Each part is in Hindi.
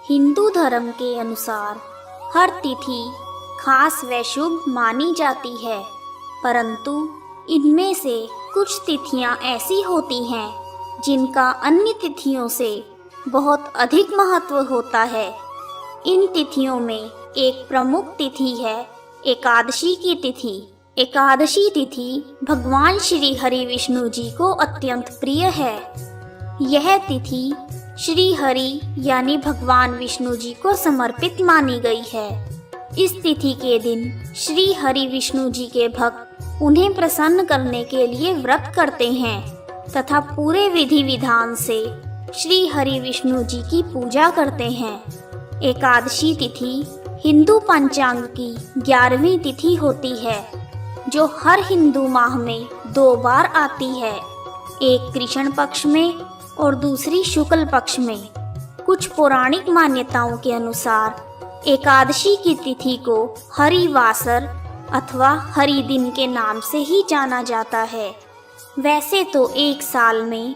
हिंदू धर्म के अनुसार हर तिथि खास व शुभ मानी जाती है, परंतु इनमें से कुछ तिथियां ऐसी होती हैं जिनका अन्य तिथियों से बहुत अधिक महत्व होता है। इन तिथियों में एक प्रमुख तिथि है एकादशी की तिथि। एकादशी तिथि भगवान श्री हरि विष्णु जी को अत्यंत प्रिय है। यह तिथि श्री हरि यानी भगवान विष्णु जी को समर्पित मानी गई है। इस तिथि के दिन श्री हरि विष्णु जी के भक्त उन्हें प्रसन्न करने के लिए व्रत करते हैं तथा पूरे विधि विधान से श्री हरि विष्णु जी की पूजा करते हैं। एकादशी तिथि हिंदू पंचांग की 11वीं तिथि होती है, जो हर हिंदू माह में 2 बार आती है, एक कृष्ण पक्ष में और दूसरी शुक्ल पक्ष में। कुछ पौराणिक मान्यताओं के अनुसार एकादशी की तिथि को हरिवासर अथवा हरि दिन के नाम से ही जाना जाता है। वैसे तो एक साल में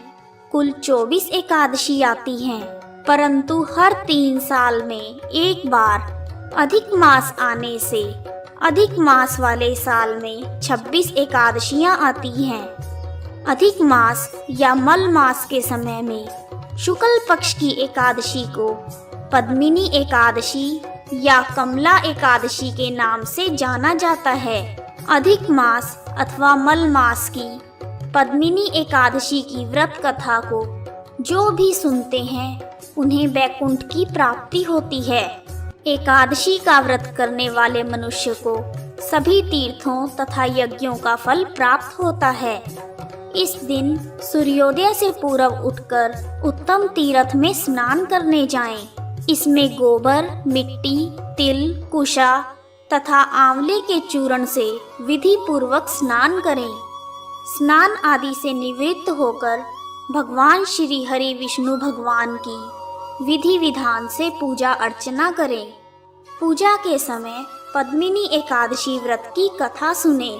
कुल 24 एकादशी आती हैं, परंतु हर 3 साल में एक बार अधिक मास आने से अधिक मास वाले साल में 26 एकादशियां आती हैं। अधिक मास या मल मास के समय में शुक्ल पक्ष की एकादशी को पद्मिनी एकादशी या कमला एकादशी के नाम से जाना जाता है। अधिक मास अथवा मल मास की पद्मिनी एकादशी की व्रत कथा को जो भी सुनते हैं उन्हें वैकुंठ की प्राप्ति होती है। एकादशी का व्रत करने वाले मनुष्य को सभी तीर्थों तथा यज्ञों का फल प्राप्त होता है। इस दिन सूर्योदय से पूर्व उठकर उत्तम तीर्थ में स्नान करने जाएं। इसमें गोबर, मिट्टी, तिल, कुशा तथा आंवले के चूर्ण से विधि पूर्वक स्नान करें। स्नान आदि से निवृत्त होकर भगवान श्री हरि विष्णु भगवान की विधि विधान से पूजा अर्चना करें। पूजा के समय पद्मिनी एकादशी व्रत की कथा सुने।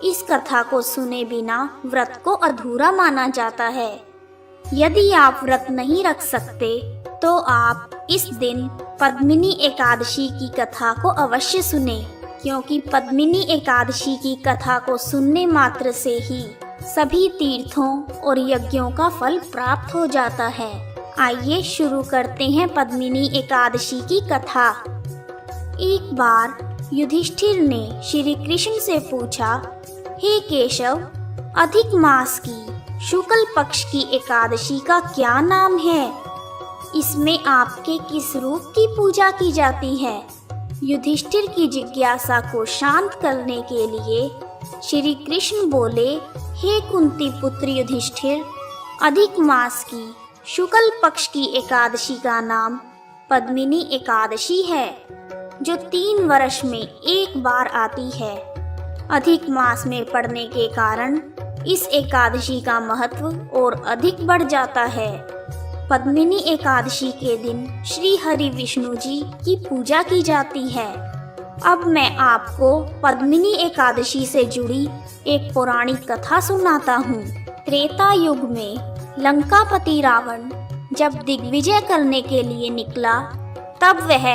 इस कथा को सुने बिना व्रत को अधूरा माना जाता है। यदि आप व्रत नहीं रख सकते तो आप इस दिन पद्मिनी एकादशी की कथा को अवश्य सुने, क्योंकि पद्मिनी एकादशी की कथा को सुनने मात्र से ही सभी तीर्थों और यज्ञों का फल प्राप्त हो जाता है। आइए शुरू करते हैं पद्मिनी एकादशी की कथा। एक बार युधिष्ठिर ने श्री कृष्ण से पूछा, हे केशव, अधिक मास की शुक्ल पक्ष की एकादशी का क्या नाम है? इसमें आपके किस रूप की पूजा की जाती है? युधिष्ठिर की जिज्ञासा को शांत करने के लिए श्री कृष्ण बोले, हे कुंती पुत्र युधिष्ठिर, अधिक मास की शुक्ल पक्ष की एकादशी का नाम पद्मिनी एकादशी है, जो 3 वर्ष में एक बार आती है। अधिक मास में पड़ने के कारण इस एकादशी का महत्व और अधिक बढ़ जाता है। पद्मिनी एकादशी के दिन श्री हरि विष्णु जी की पूजा की जाती है। अब मैं आपको पद्मिनी एकादशी से जुड़ी एक पौराणिक कथा सुनाता हूँ। त्रेता युग में लंकापति रावण जब दिग्विजय करने के लिए निकला, तब वह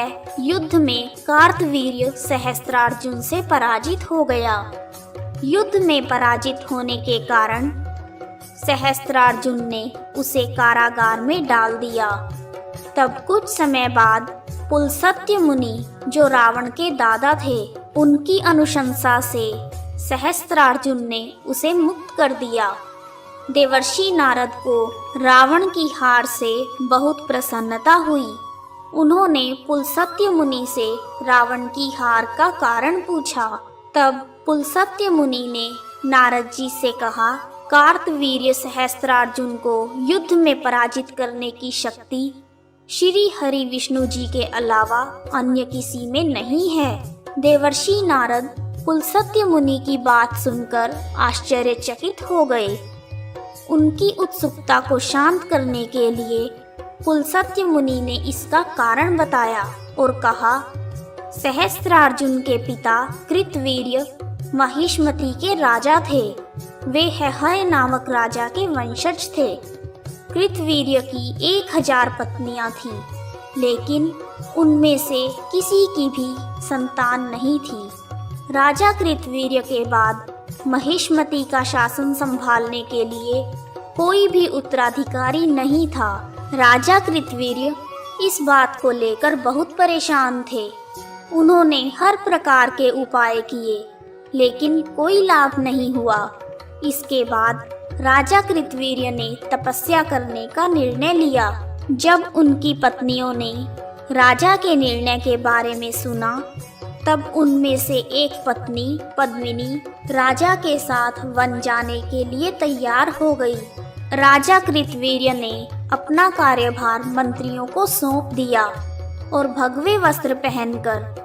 युद्ध में कार्तवीर्य सहस्त्रार्जुन से पराजित हो गया। युद्ध में पराजित होने के कारण सहस्त्रार्जुन ने उसे कारागार में डाल दिया। तब कुछ समय बाद पुलस्त्य मुनि, जो रावण के दादा थे, उनकी अनुशंसा से सहस्त्रार्जुन ने उसे मुक्त कर दिया। देवर्षि नारद को रावण की हार से बहुत प्रसन्नता हुई। उन्होंने पुलस्त्य मुनि से रावण की हार का कारण पूछा। तब पुलस्त्य मुनि ने नारद जी से कहा, कार्तवीर्य सहस्त्रार्जुन को युद्ध में पराजित करने की शक्ति श्री हरि विष्णु जी के अलावा अन्य किसी में नहीं है। देवर्षि नारद पुलस्त्य मुनि की बात सुनकर आश्चर्यचकित हो गए। उनकी उत्सुकता को शांत करने के लिए पुलस्त्य मुनि ने इसका कारण बताया और कहा, सहस्त्रार्जुन के पिता कृतवीर्य महिष्मति के राजा थे। वे हय नामक राजा के वंशज थे। कृतवीर्य की 1000 पत्नियां थीं। लेकिन उनमें से किसी की भी संतान नहीं थी। राजा कृतवीर्य के बाद महिष्मति का शासन संभालने के लिए कोई भी उत्तराधिकारी नहीं था। राजा कृतवीर्य इस बात को लेकर बहुत परेशान थे। उन्होंने हर प्रकार के उपाय किए, लेकिन कोई लाभ नहीं हुआ। इसके बाद राजा कृतवीर्य ने तपस्या करने का निर्णय लिया। जब उनकी पत्नियों ने राजा के निर्णय के बारे में सुना, तब उनमें से एक पत्नी पद्मिनी राजा के साथ वन जाने के लिए तैयार हो गई। राजा कृतवीर्य ने अपना कार्यभार मंत्रियों को सौंप दिया और भगवे वस्त्र पहनकर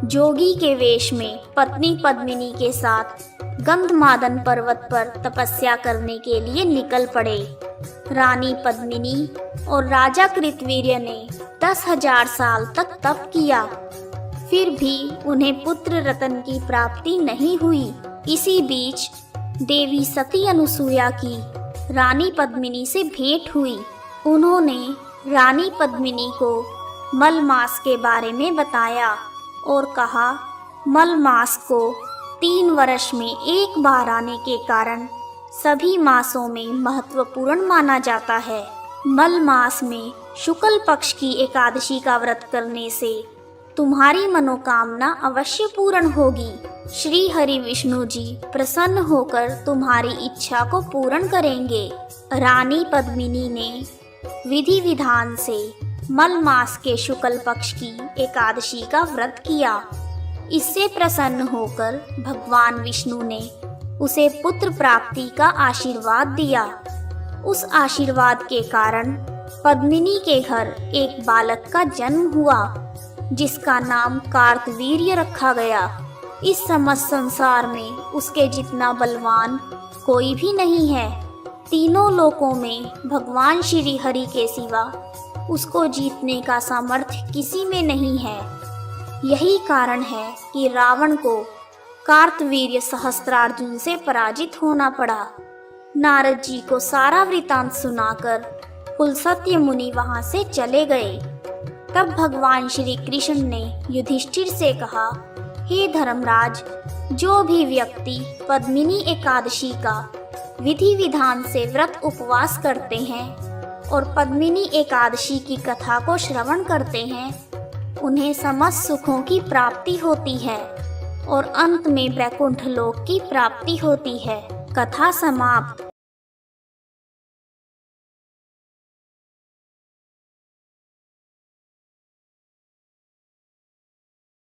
जोगी के वेश में पत्नी पद्मिनी के साथ गंधमादन पर्वत पर तपस्या करने के लिए निकल पड़े। रानी पद्मिनी और राजा कृतवीर्य ने 10,000 साल तक तप किया, फिर भी उन्हें पुत्र रतन की प्राप्ति नहीं हुई। इसी बीच देवी सती अनुसुईया की रानी पद्मिनी से भेंट हुई। उन्होंने रानी पद्मिनी को मलमास के बारे में बताया और कहा, मलमास को 3 वर्ष में एक बार आने के कारण सभी मासों में महत्वपूर्ण माना जाता है। मलमास में शुक्ल पक्ष की एकादशी का व्रत करने से तुम्हारी मनोकामना अवश्य पूर्ण होगी। श्री हरि विष्णु जी प्रसन्न होकर तुम्हारी इच्छा को पूर्ण करेंगे। रानी पद्मिनी ने विधि विधान से मलमास के शुक्ल पक्ष की एकादशी का व्रत किया। इससे प्रसन्न होकर भगवान विष्णु ने उसे पुत्र प्राप्ति का आशीर्वाद दिया। उस आशीर्वाद के कारण पद्मिनी के घर एक बालक का जन्म हुआ, जिसका नाम कार्तवीर्य रखा गया। इस समस्त संसार में उसके जितना बलवान कोई भी नहीं है। तीनों लोकों में भगवान श्री हरि के सिवा उसको जीतने का सामर्थ्य किसी में नहीं है। यही कारण है कि रावण को कार्तवीर्य सहस्त्रार्जुन से पराजित होना पड़ा। नारद जी को सारा वृतांत सुनाकर कुलसत्य मुनि वहां से चले गए। तब भगवान श्री कृष्ण ने युधिष्ठिर से कहा, हे धर्मराज, जो भी व्यक्ति पद्मिनी एकादशी का विधि विधान से व्रत उपवास करते हैं और पद्मिनी एकादशी की कथा को श्रवण करते हैं, उन्हें समस्त सुखों की प्राप्ति होती है और अंत में वैकुंठ लोक की प्राप्ति होती है। कथा समाप्त।